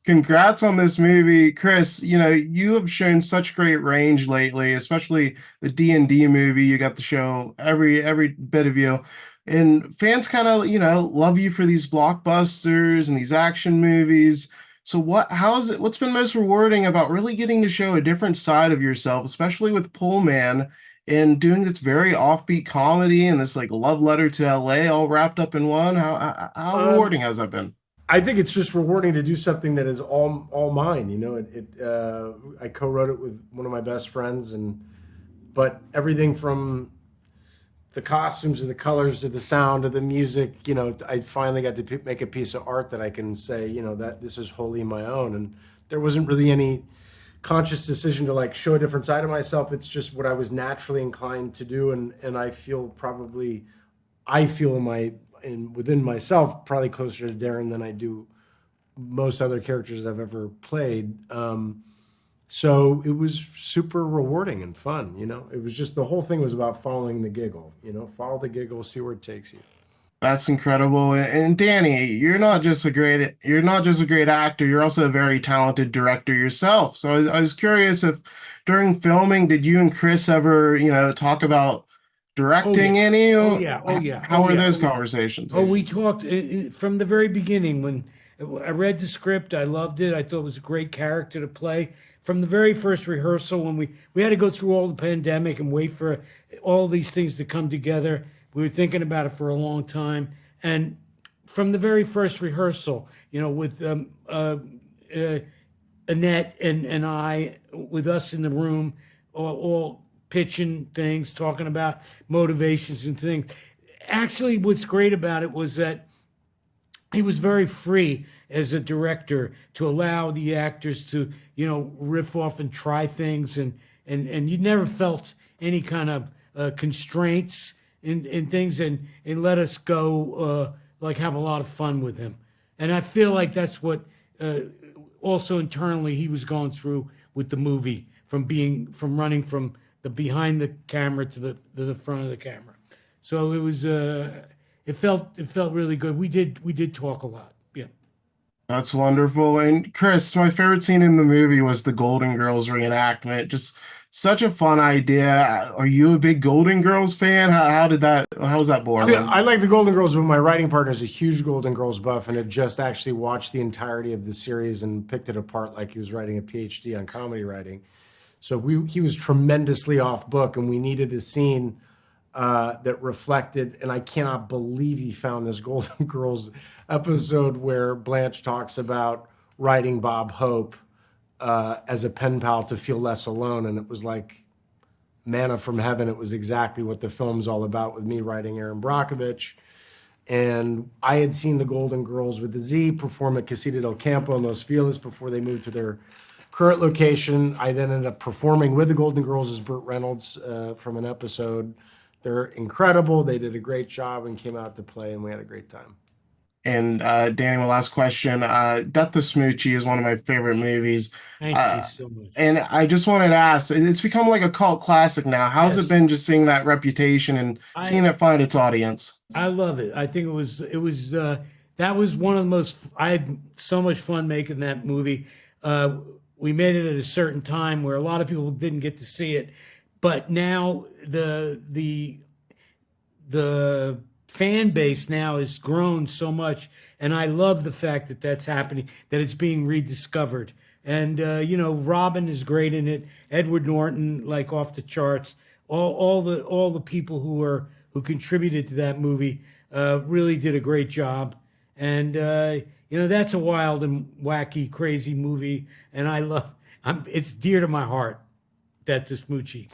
Congrats on this movie, Chris. You know, you have shown such great range lately, especially the D&D movie. You got to show every bit of you. And fans kind of, love you for these blockbusters and these action movies. So what's been most rewarding about really getting to show a different side of yourself, especially with Pullman and doing this very offbeat comedy and this like love letter to LA all wrapped up in one? How Um, rewarding has that been? I think it's just rewarding to do something that is all mine. I co-wrote it with one of my best friends, and but everything from the costumes to the colors to the sound to the music, I finally got to make a piece of art that I can say, that this is wholly my own. And there wasn't really any conscious decision to like show a different side of myself. It's just what I was naturally inclined to do, and I feel within myself probably closer to Darren than I do most other characters I've ever played. So it was super rewarding and fun. It was just the whole thing was about following the giggle. Follow the giggle, see where it takes you. That's incredible. And Danny, you're not just a great actor, you're also a very talented director yourself. So I was curious if during filming, did you and Chris ever, talk about Oh directing yeah. any? Oh Or yeah. Oh yeah. how Oh were yeah. those conversations? Oh, we talked from the very beginning when I read the script. I loved it. I thought it was a great character to play. From the very first rehearsal, when we had to go through all the pandemic and wait for all these things to come together, we were thinking about it for a long time. And from the very first rehearsal, with uh, Annette and I, with us in the room, all pitching things, talking about motivations and things. Actually, what's great about it was that he was very free as a director to allow the actors to, riff off and try things, and you never felt any kind of constraints in things, and let us go like have a lot of fun with him. And I feel like that's what also internally he was going through with the movie, from running from the behind the camera to the front of the camera. So it felt really good. We did talk a lot. Yeah. That's wonderful. And Chris, my favorite scene in the movie was the Golden Girls reenactment. Just such a fun idea. Are you a big Golden Girls fan? How was that born? I like the Golden Girls, but my writing partner is a huge Golden Girls buff and had just actually watched the entirety of the series and picked it apart like he was writing a PhD on comedy writing. So he was tremendously off book, and we needed a scene that reflected. And I cannot believe he found this Golden Girls episode where Blanche talks about writing Bob Hope as a pen pal to feel less alone, and it was like manna from heaven. It was exactly what the film's all about with me writing Aaron Brockovich. And I had seen the Golden Girls with the Z perform at Casita del Campo in Los Feliz before they moved to their current location. I then ended up performing with the Golden Girls as Burt Reynolds from an episode. They're incredible. They did a great job and came out to play, and we had a great time. And Danny, my last question. Death to Smoochie is one of my favorite movies. Thank you Uh, so much. and I just wanted to ask, it's become like a cult classic now. How's it Yes. been just seeing that reputation and seeing I it find its audience? I love it. I think it was that was one of the most. I had so much fun making that movie. Uh, we made it at a certain time where a lot of people didn't get to see it, but now the fan base now has grown so much, and I love the fact that that's happening, that it's being rediscovered. And Robin is great in it. Edward Norton, like off the charts. All the people who contributed to that movie really did a great job. And that's a wild and wacky, crazy movie, and I love. It's dear to my heart. That to Smoochie.